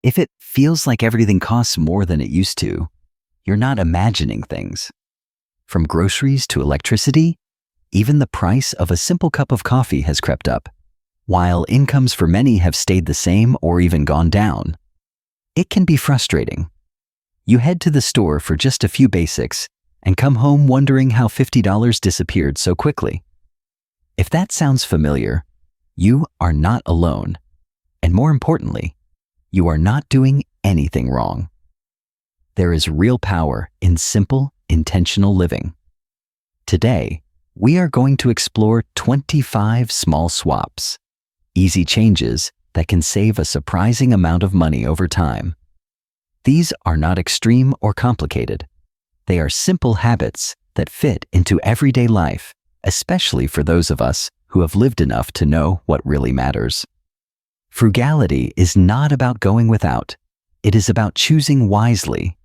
If it feels like everything costs more than it used to, you're not imagining things. From groceries to electricity, even the price of a simple cup of coffee has crept up, while incomes for many have stayed the same or even gone down. It can be frustrating. You head to the store for just a few basics and come home wondering how $50 disappeared so quickly. If that sounds familiar, you are not alone. And more importantly, you are not doing anything wrong. There is real power in simple, intentional living. Today, we are going to explore 25 small swaps, easy changes that can save a surprising amount of money over time. These are not extreme or complicated. They are simple habits that fit into everyday life, especially for those of us who have lived enough to know what really matters. Frugality is not about going without. It is about choosing wisely.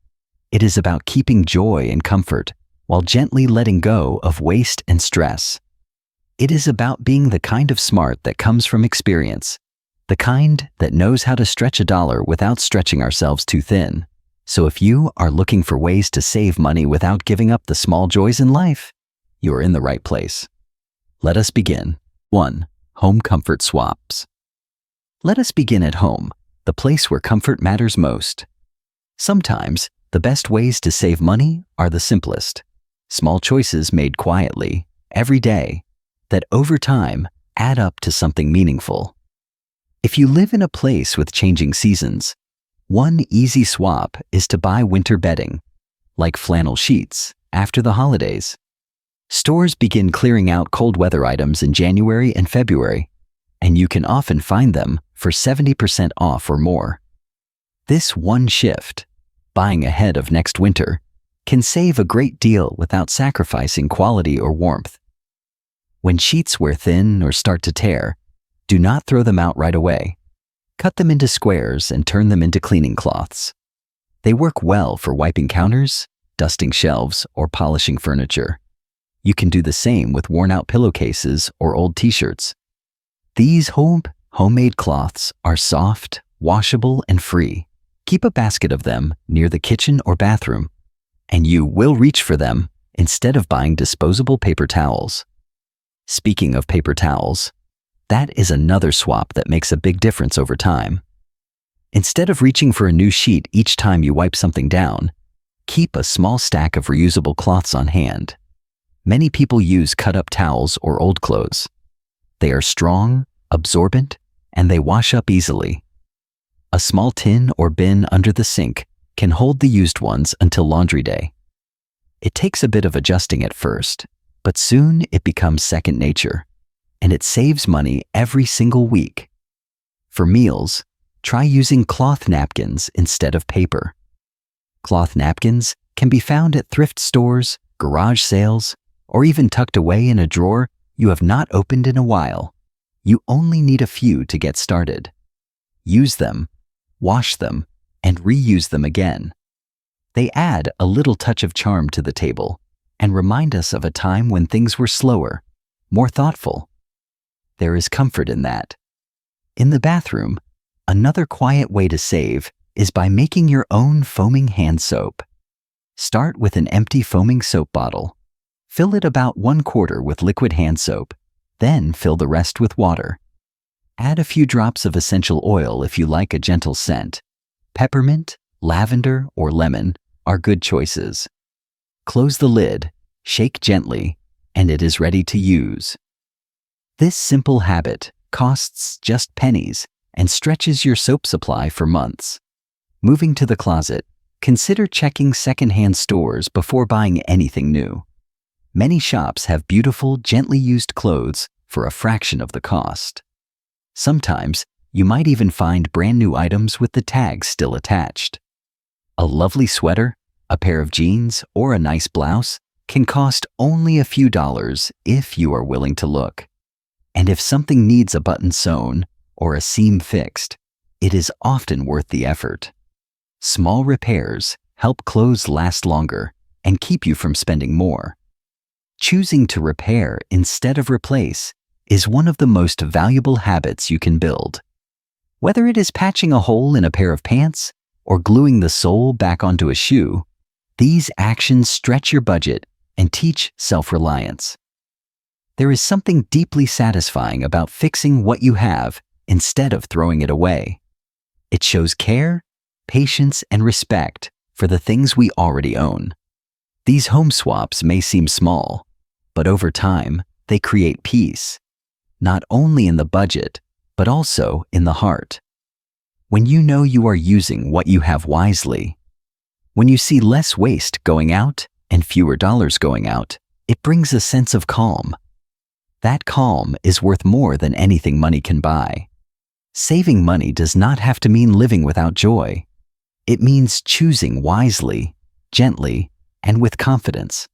It is about keeping joy and comfort while gently letting go of waste and stress. It is about being the kind of smart that comes from experience, the kind that knows how to stretch a dollar without stretching ourselves too thin. So if you are looking for ways to save money without giving up the small joys in life, you are in the right place. Let us begin. 1. Home comfort swaps. Let us begin at home, the place where comfort matters most. Sometimes, the best ways to save money are the simplest. Small choices made quietly, every day, that over time add up to something meaningful. If you live in a place with changing seasons, one easy swap is to buy winter bedding, like flannel sheets, after the holidays. Stores begin clearing out cold weather items in January and February, and you can often find them for 70% off or more. This one shift, buying ahead of next winter, can save a great deal without sacrificing quality or warmth. When sheets wear thin or start to tear, do not throw them out right away. Cut them into squares and turn them into cleaning cloths. They work well for wiping counters, dusting shelves, or polishing furniture. You can do the same with worn-out pillowcases or old t-shirts. These homemade cloths are soft, washable, and free. Keep a basket of them near the kitchen or bathroom, and you will reach for them instead of buying disposable paper towels. Speaking of paper towels, that is another swap that makes a big difference over time. Instead of reaching for a new sheet each time you wipe something down, keep a small stack of reusable cloths on hand. Many people use cut-up towels or old clothes. They are strong, absorbent, and they wash up easily. A small tin or bin under the sink can hold the used ones until laundry day. It takes a bit of adjusting at first, but soon it becomes second nature, and it saves money every single week. For meals, try using cloth napkins instead of paper. Cloth napkins can be found at thrift stores, garage sales, or even tucked away in a drawer you have not opened in a while. You only need a few to get started. Use them, wash them, and reuse them again. They add a little touch of charm to the table and remind us of a time when things were slower, more thoughtful. There is comfort in that. In the bathroom, another quiet way to save is by making your own foaming hand soap. Start with an empty foaming soap bottle. Fill it about 1/4 with liquid hand soap, then fill the rest with water. Add a few drops of essential oil if you like a gentle scent. Peppermint, lavender, or lemon are good choices. Close the lid, shake gently, and it is ready to use. This simple habit costs just pennies and stretches your soap supply for months. Moving to the closet, consider checking secondhand stores before buying anything new. Many shops have beautiful, gently used clothes for a fraction of the cost. Sometimes, you might even find brand new items with the tags still attached. A lovely sweater, a pair of jeans, or a nice blouse can cost only a few dollars if you are willing to look. And if something needs a button sewn or a seam fixed, it is often worth the effort. Small repairs help clothes last longer and keep you from spending more. Choosing to repair instead of replace is one of the most valuable habits you can build. Whether it is patching a hole in a pair of pants or gluing the sole back onto a shoe, these actions stretch your budget and teach self-reliance. There is something deeply satisfying about fixing what you have instead of throwing it away. It shows care, patience, and respect for the things we already own. These home swaps may seem small, but over time, they create peace, not only in the budget, but also in the heart. When you know you are using what you have wisely, when you see less waste going out and fewer dollars going out, it brings a sense of calm. That calm is worth more than anything money can buy. Saving money does not have to mean living without joy. It means choosing wisely, gently, and with confidence.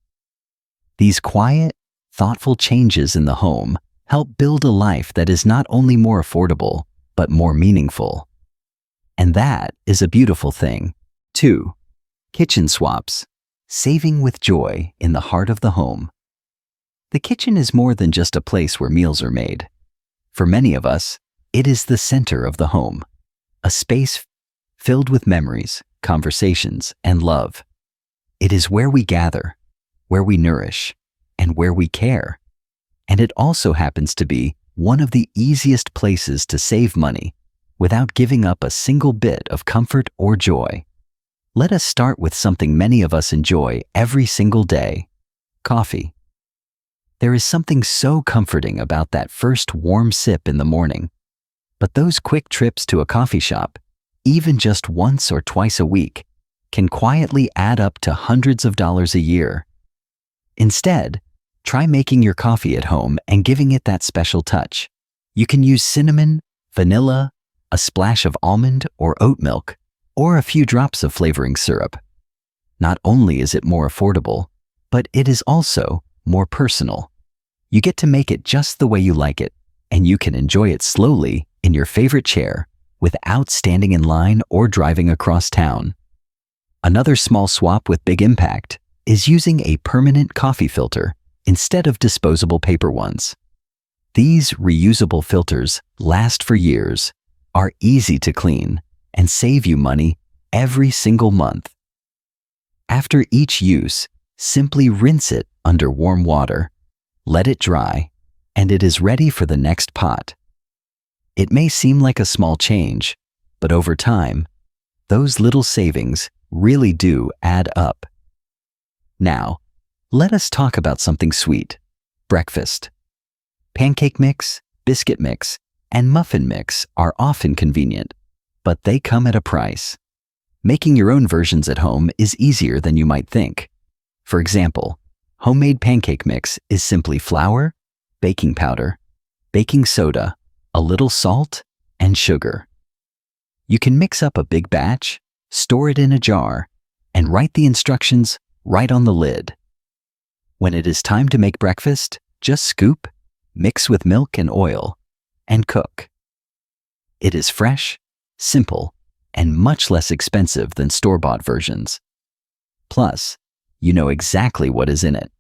These quiet, thoughtful changes in the home help build a life that is not only more affordable, but more meaningful. And that is a beautiful thing. 2. Kitchen swaps. Saving with joy in the heart of the home. The kitchen is more than just a place where meals are made. For many of us, it is the center of the home, a space filled with memories, conversations, and love. It is where we gather, where we nourish, and where we care. And it also happens to be one of the easiest places to save money without giving up a single bit of comfort or joy. Let us start with something many of us enjoy every single day: coffee. There is something so comforting about that first warm sip in the morning. But those quick trips to a coffee shop, even just once or twice a week, can quietly add up to hundreds of dollars a year. Instead, try making your coffee at home and giving it that special touch. You can use cinnamon, vanilla, a splash of almond or oat milk, or a few drops of flavoring syrup. Not only is it more affordable, but it is also more personal. You get to make it just the way you like it, and you can enjoy it slowly in your favorite chair without standing in line or driving across town. Another small swap with big impact is using a permanent coffee filter instead of disposable paper ones. These reusable filters last for years, are easy to clean, and save you money every single month. After each use, simply rinse it under warm water, let it dry, and it is ready for the next pot. It may seem like a small change, but over time, those little savings really do add up. Now, let us talk about something sweet: breakfast. Pancake mix, biscuit mix, and muffin mix are often convenient, but they come at a price. Making your own versions at home is easier than you might think. For example, homemade pancake mix is simply flour, baking powder, baking soda, a little salt, and sugar. You can mix up a big batch, store it in a jar, and write the instructions right on the lid. When it is time to make breakfast, just scoop, mix with milk and oil, and cook. It is fresh, simple, and much less expensive than store-bought versions. Plus, you know exactly what is in it.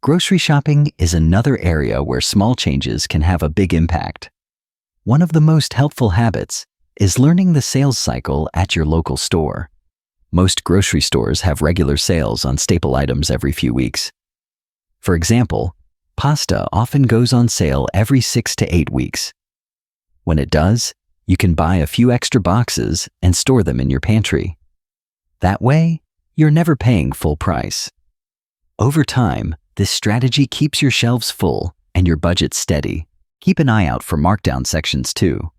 Grocery shopping is another area where small changes can have a big impact. One of the most helpful habits is learning the sales cycle at your local store. Most grocery stores have regular sales on staple items every few weeks. For example, pasta often goes on sale every 6 to 8 weeks. When it does, you can buy a few extra boxes and store them in your pantry. That way, you're never paying full price. Over time, this strategy keeps your shelves full and your budget steady. Keep an eye out for markdown sections too.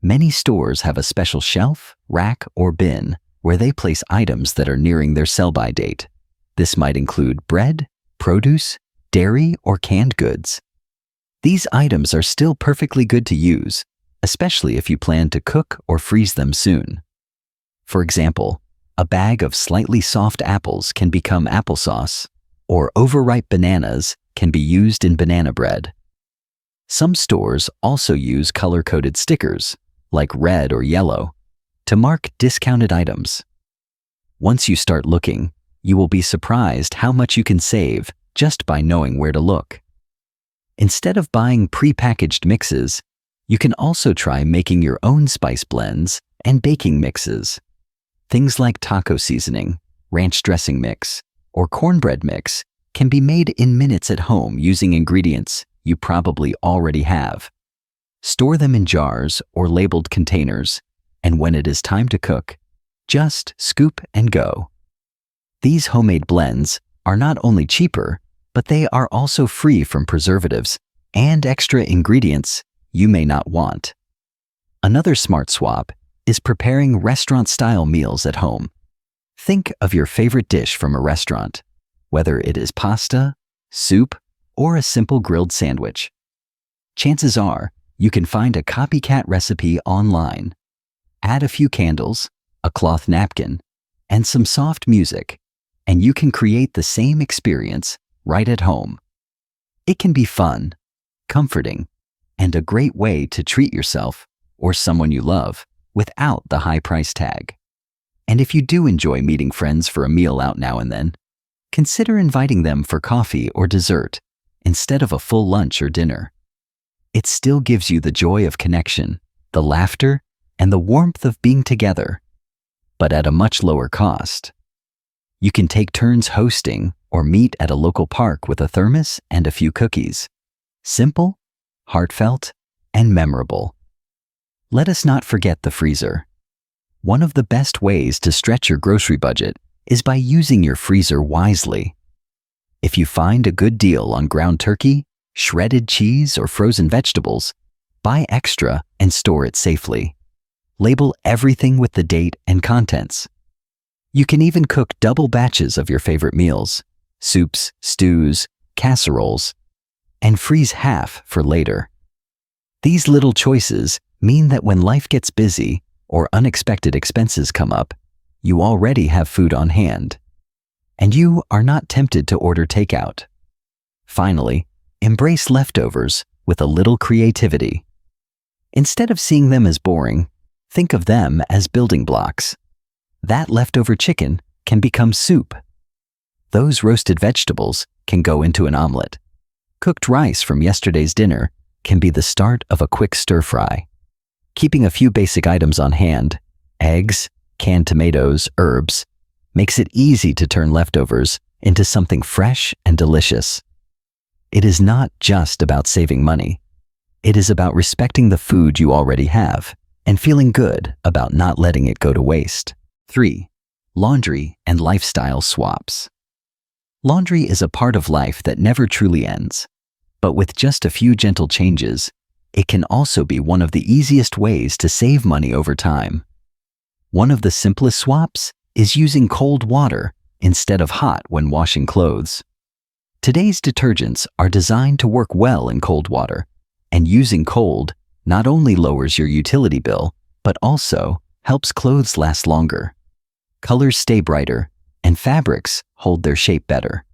Many stores have a special shelf, rack, or bin where they place items that are nearing their sell-by date. This might include bread, produce, dairy, or canned goods. These items are still perfectly good to use, especially if you plan to cook or freeze them soon. For example, a bag of slightly soft apples can become applesauce, or overripe bananas can be used in banana bread. Some stores also use color-coded stickers, like red or yellow, to mark discounted items. Once you start looking, you will be surprised how much you can save just by knowing where to look. Instead of buying pre-packaged mixes, You can also try making your own spice blends and baking mixes. Things like taco seasoning, ranch dressing mix, or cornbread mix can be made in minutes at home using ingredients you probably already have. Store them in jars or labeled containers, and when it is time to cook, just scoop and go. These homemade blends are not only cheaper, but they are also free from preservatives and extra ingredients you may not want. Another smart swap is preparing restaurant-style meals at home. Think of your favorite dish from a restaurant, whether it is pasta, soup, or a simple grilled sandwich. Chances are you can find a copycat recipe online. Add a few candles, a cloth napkin, and some soft music, and you can create the same experience right at home. It can be fun, comforting, and a great way to treat yourself or someone you love without the high price tag. And if you do enjoy meeting friends for a meal out now and then, consider inviting them for coffee or dessert instead of a full lunch or dinner. It still gives you the joy of connection, the laughter, and the warmth of being together, but at a much lower cost. You can take turns hosting or meet at a local park with a thermos and a few cookies. Simple, heartfelt, and memorable. Let us not forget the freezer. One of the best ways to stretch your grocery budget is by using your freezer wisely. If you find a good deal on ground turkey, shredded cheese, or frozen vegetables, buy extra and store it safely. Label everything with the date and contents. You can even cook double batches of your favorite meals, soups, stews, casseroles, and freeze half for later. These little choices mean that when life gets busy or unexpected expenses come up, you already have food on hand, and you are not tempted to order takeout. Finally, embrace leftovers with a little creativity. Instead of seeing them as boring, think of them as building blocks. That leftover chicken can become soup. Those roasted vegetables can go into an omelet. Cooked rice from yesterday's dinner can be the start of a quick stir-fry. Keeping a few basic items on hand, eggs, canned tomatoes, herbs, makes it easy to turn leftovers into something fresh and delicious. It is not just about saving money. It is about respecting the food you already have and feeling good about not letting it go to waste. 3. Laundry and lifestyle swaps. Laundry is a part of life that never truly ends, but with just a few gentle changes, it can also be one of the easiest ways to save money over time. One of the simplest swaps is using cold water instead of hot when washing clothes. Today's detergents are designed to work well in cold water, and using cold not only lowers your utility bill, but also helps clothes last longer. Colors stay brighter, and fabrics hold their shape better.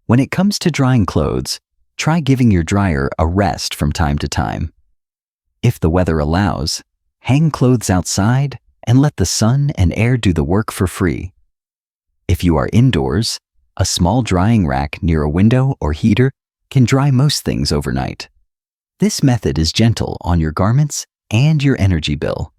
When it comes to drying clothes, try giving your dryer a rest from time to time. If the weather allows, hang clothes outside and let the sun and air do the work for free. If you are indoors, a small drying rack near a window or heater can dry most things overnight. This method is gentle on your garments and your energy bill.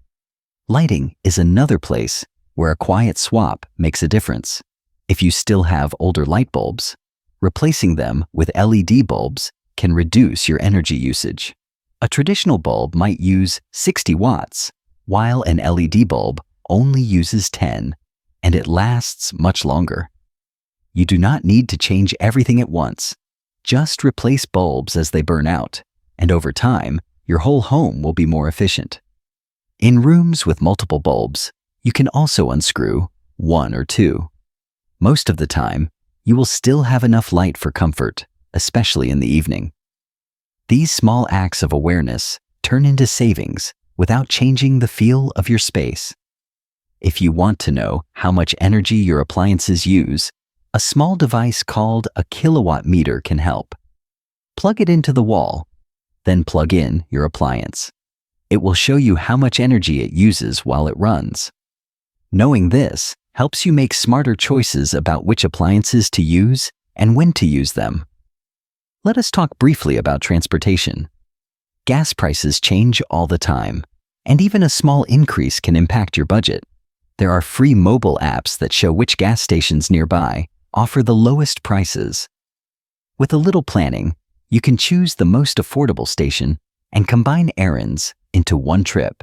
Lighting is another place where a quiet swap makes a difference. If you still have older light bulbs, replacing them with LED bulbs can reduce your energy usage. A traditional bulb might use 60 watts, while an LED bulb only uses 10, and it lasts much longer. You do not need to change everything at once. Just replace bulbs as they burn out, and over time, your whole home will be more efficient. In rooms with multiple bulbs, you can also unscrew 1 or 2. Most of the time, you will still have enough light for comfort, especially in the evening. These small acts of awareness turn into savings without changing the feel of your space. If you want to know how much energy your appliances use, a small device called a kilowatt meter can help. Plug it into the wall, then plug in your appliance. It will show you how much energy it uses while it runs. Knowing this helps you make smarter choices about which appliances to use and when to use them. Let us talk briefly about transportation. Gas prices change all the time, and even a small increase can impact your budget. There are free mobile apps that show which gas stations nearby offer the lowest prices. With a little planning, you can choose the most affordable station and combine errands into one trip.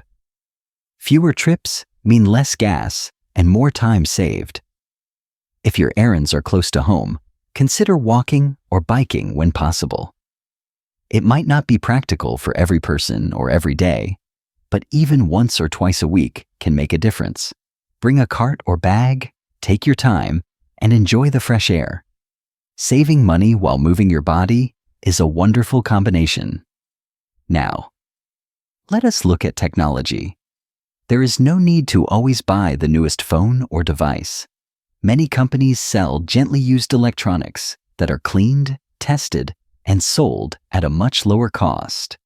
Fewer trips mean less gas and more time saved. If your errands are close to home, consider walking or biking when possible. It might not be practical for every person or every day, but even once or twice a week can make a difference. Bring a cart or bag, take your time, and enjoy the fresh air. Saving money while moving your body is a wonderful combination. Now, let us look at technology. There is no need to always buy the newest phone or device. Many companies sell gently used electronics that are cleaned, tested, and sold at a much lower cost.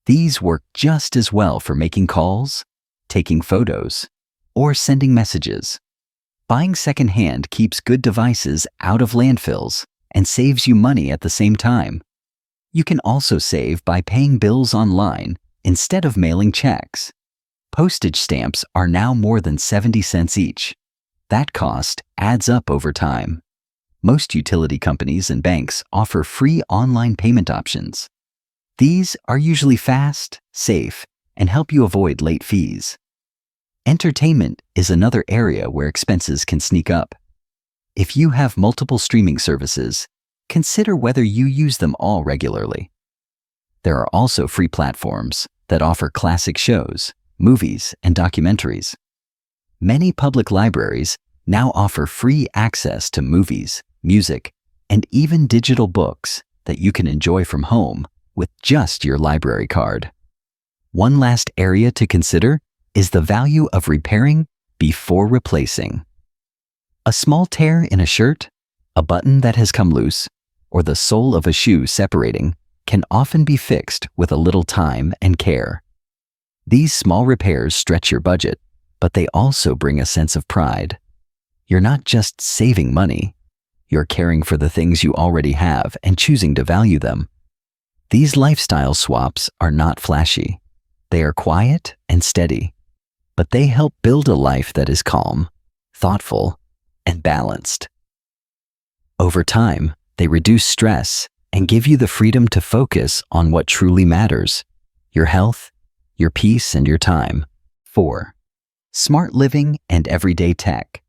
These work just as well for making calls, taking photos, or sending messages. Buying secondhand keeps good devices out of landfills and saves you money at the same time. You can also save by paying bills online instead of mailing checks. Postage stamps are now more than 70 cents each. That cost adds up over time. Most utility companies and banks offer free online payment options. These are usually fast, safe, and help you avoid late fees. Entertainment is another area where expenses can sneak up. If you have multiple streaming services, consider whether you use them all regularly. There are also free platforms that offer classic shows, movies, and documentaries. Many public libraries now offer free access to movies, music, and even digital books that you can enjoy from home with just your library card. One last area to consider is the value of repairing before replacing. A small tear in a shirt, a button that has come loose, or the sole of a shoe separating can often be fixed with a little time and care. These small repairs stretch your budget, but they also bring a sense of pride. You're not just saving money, you're caring for the things you already have and choosing to value them. These lifestyle swaps are not flashy. They are quiet and steady, but they help build a life that is calm, thoughtful, and balanced. Over time, they reduce stress and give you the freedom to focus on what truly matters: your health, your peace, and your time. 4. Smart living and everyday tech.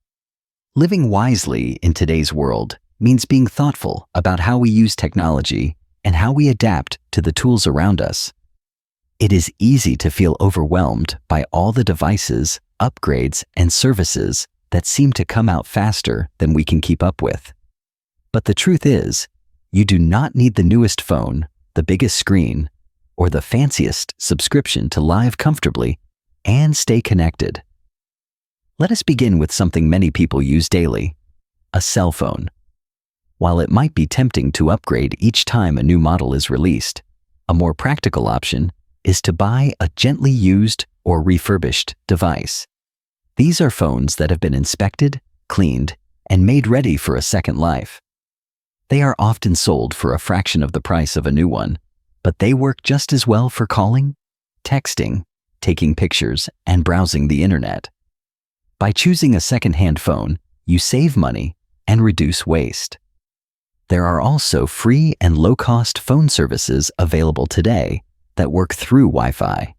Living wisely in today's world means being thoughtful about how we use technology and how we adapt to the tools around us. It is easy to feel overwhelmed by all the devices, upgrades, and services that seem to come out faster than we can keep up with. But the truth is, you do not need the newest phone, the biggest screen, or the fanciest subscription to live comfortably and stay connected. Let us begin with something many people use daily: a cell phone. While it might be tempting to upgrade each time a new model is released, a more practical option is to buy a gently used or refurbished device. These are phones that have been inspected, cleaned, and made ready for a second life. They are often sold for a fraction of the price of a new one, but they work just as well for calling, texting, taking pictures, and browsing the internet. By choosing a second-hand phone, you save money and reduce waste. There are also free and low-cost phone services available today that work through Wi-Fi.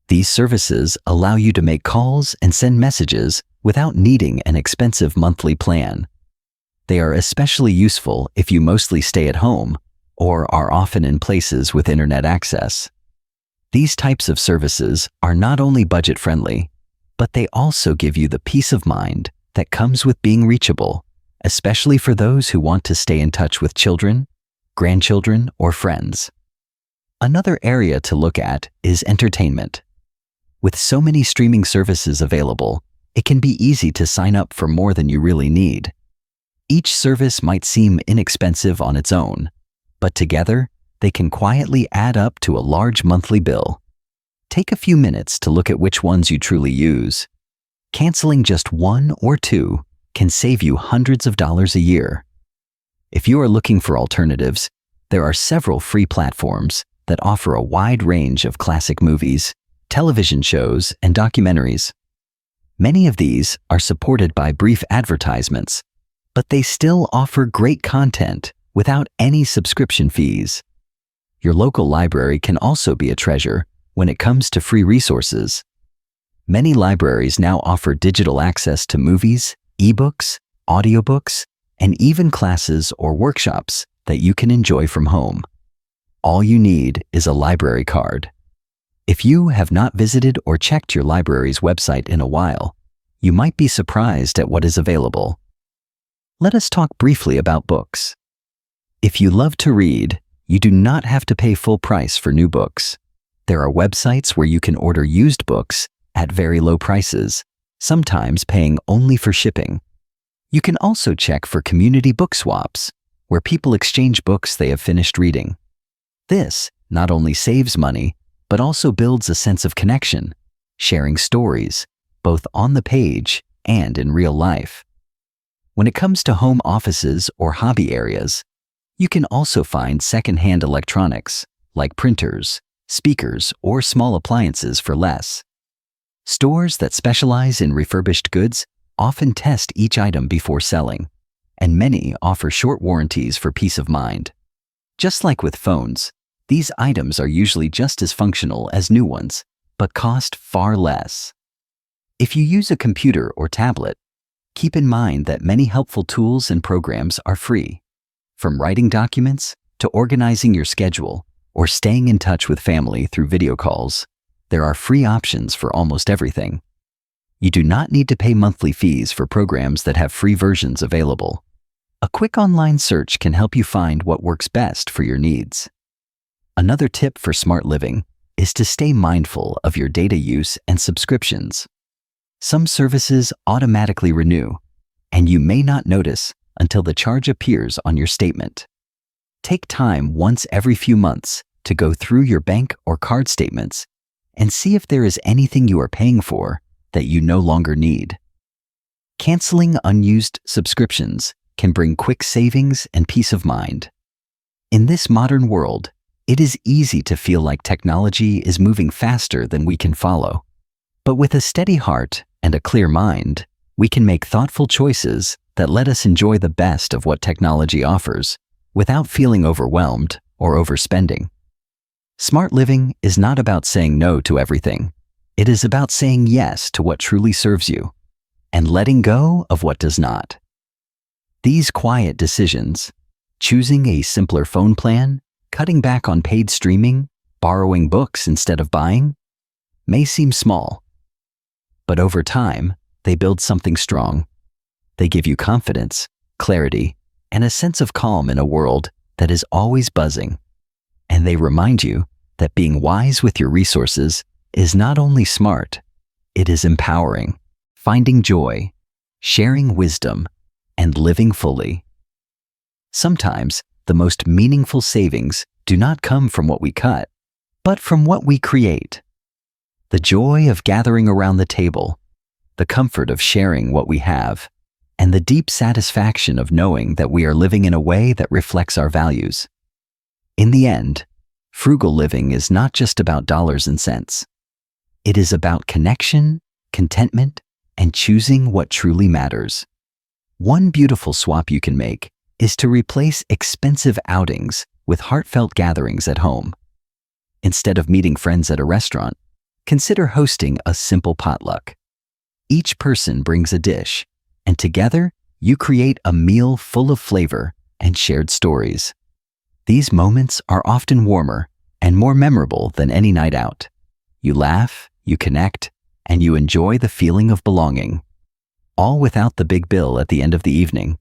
These services allow you to make calls and send messages without needing an expensive monthly plan. They are especially useful if you mostly stay at home or are often in places with internet access. These types of services are not only budget-friendly, but they also give you the peace of mind that comes with being reachable, especially for those who want to stay in touch with children, grandchildren, or friends. Another area to look at is entertainment. With so many streaming services available, it can be easy to sign up for more than you really need. Each service might seem inexpensive on its own, but together, they can quietly add up to a large monthly bill. Take a few minutes to look at which ones you truly use. Canceling just one or two can save you hundreds of dollars a year. If you are looking for alternatives, there are several free platforms that offer a wide range of classic movies, television shows, and documentaries. Many of these are supported by brief advertisements, but they still offer great content without any subscription fees. Your local library can also be a treasure when it comes to free resources. Many libraries now offer digital access to movies, ebooks, audiobooks, and even classes or workshops that you can enjoy from home. All you need is a library card. If you have not visited or checked your library's website in a while, you might be surprised at what is available. Let us talk briefly about books. If you love to read, you do not have to pay full price for new books. There are websites where you can order used books at very low prices, sometimes paying only for shipping. You can also check for community book swaps, where people exchange books they have finished reading. This not only saves money, but also builds a sense of connection, sharing stories, both on the page and in real life. When it comes to home offices or hobby areas, you can also find secondhand electronics, like printers, speakers, or small appliances for less. Stores that specialize in refurbished goods often test each item before selling, and many offer short warranties for peace of mind. Just like with phones, these items are usually just as functional as new ones, but cost far less. If you use a computer or tablet, keep in mind that many helpful tools and programs are free. From writing documents to organizing your schedule or staying in touch with family through video calls, there are free options for almost everything. You do not need to pay monthly fees for programs that have free versions available. A quick online search can help you find what works best for your needs. Another tip for smart living is to stay mindful of your data use and subscriptions. Some services automatically renew, and you may not notice until the charge appears on your statement. Take time once every few months to go through your bank or card statements and see if there is anything you are paying for that you no longer need. Canceling unused subscriptions can bring quick savings and peace of mind. In this modern world, it is easy to feel like technology is moving faster than we can follow. But with a steady heart and a clear mind, we can make thoughtful choices that let us enjoy the best of what technology offers without feeling overwhelmed or overspending. Smart living is not about saying no to everything. It is about saying yes to what truly serves you and letting go of what does not. These quiet decisions, choosing a simpler phone plan, cutting back on paid streaming, borrowing books instead of buying, may seem small. But over time, they build something strong. They give you confidence, clarity, and a sense of calm in a world that is always buzzing. And they remind you that being wise with your resources is not only smart, it is empowering, finding joy, sharing wisdom, and living fully. Sometimes, the most meaningful savings do not come from what we cut, but from what we create. The joy of gathering around the table, the comfort of sharing what we have, and the deep satisfaction of knowing that we are living in a way that reflects our values. In the end, frugal living is not just about dollars and cents. It is about connection, contentment, and choosing what truly matters. One beautiful swap you can make is to replace expensive outings with heartfelt gatherings at home. Instead of meeting friends at a restaurant, consider hosting a simple potluck. Each person brings a dish, and together you create a meal full of flavor and shared stories. These moments are often warmer and more memorable than any night out. You laugh, you connect, and you enjoy the feeling of belonging, all without the big bill at the end of the evening.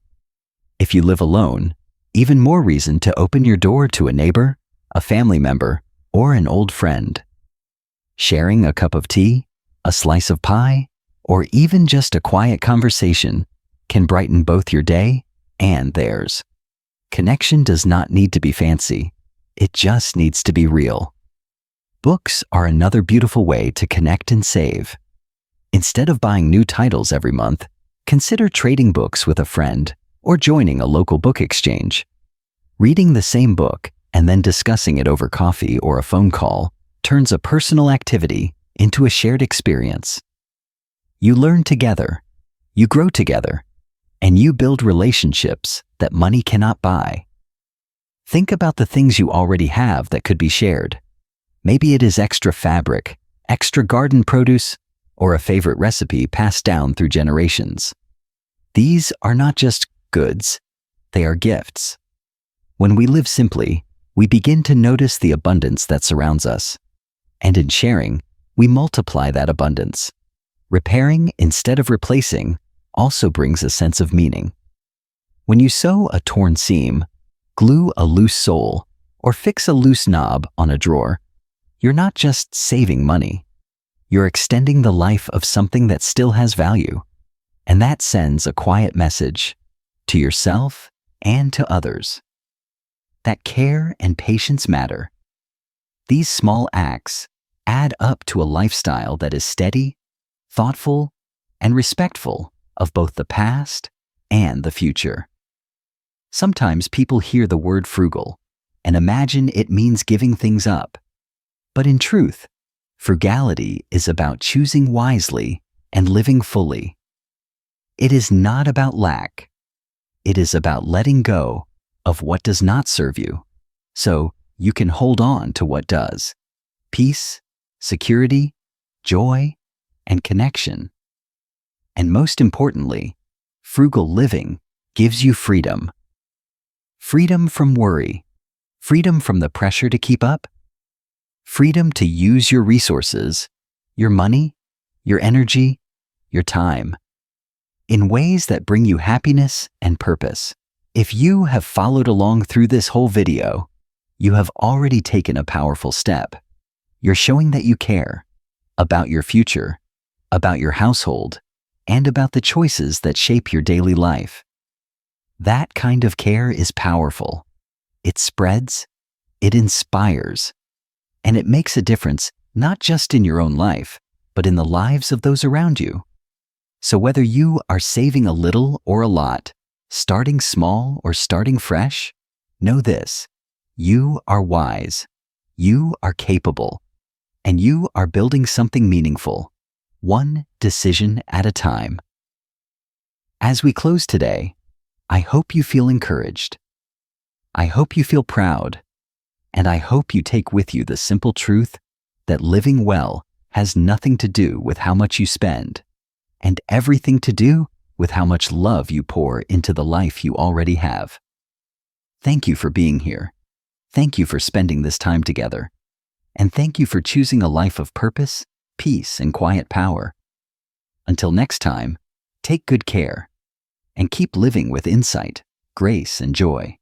If you live alone, even more reason to open your door to a neighbor, a family member, or an old friend. Sharing a cup of tea, a slice of pie, or even just a quiet conversation can brighten both your day and theirs. Connection does not need to be fancy. It just needs to be real. Books are another beautiful way to connect and save. Instead of buying new titles every month, consider trading books with a friend or joining a local book exchange. Reading the same book and then discussing it over coffee or a phone call turns a personal activity into a shared experience. You learn together, you grow together, and you build relationships that money cannot buy. Think about the things you already have that could be shared. Maybe it is extra fabric, extra garden produce, or a favorite recipe passed down through generations. These are not just goods, they are gifts. When we live simply, we begin to notice the abundance that surrounds us. And in sharing, we multiply that abundance. Repairing instead of replacing also brings a sense of meaning. When you sew a torn seam, glue a loose sole, or fix a loose knob on a drawer, you're not just saving money. You're extending the life of something that still has value. And that sends a quiet message to yourself and to others that care and patience matter. These small acts add up to a lifestyle that is steady, thoughtful, and respectful of both the past and the future. Sometimes people hear the word frugal and imagine it means giving things up. But in truth, frugality is about choosing wisely and living fully. It is not about lack. It is about letting go of what does not serve you, so you can hold on to what does. Peace, security, joy, and connection. And most importantly, frugal living gives you freedom. Freedom from worry, freedom from the pressure to keep up, freedom to use your resources, your money, your energy, your time, in ways that bring you happiness and purpose. If you have followed along through this whole video, you have already taken a powerful step. You're showing that you care about your future, about your household, and about the choices that shape your daily life. That kind of care is powerful. It spreads, it inspires, and it makes a difference not just in your own life, but in the lives of those around you. So whether you are saving a little or a lot, starting small or starting fresh, know this: you are wise, you are capable, and you are building something meaningful, one decision at a time. As we close today, I hope you feel encouraged. I hope you feel proud, and I hope you take with you the simple truth that living well has nothing to do with how much you spend, and everything to do with how much love you pour into the life you already have. Thank you for being here. Thank you for spending this time together. And thank you for choosing a life of purpose, peace, and quiet power. Until next time, take good care and keep living with insight, grace, and joy.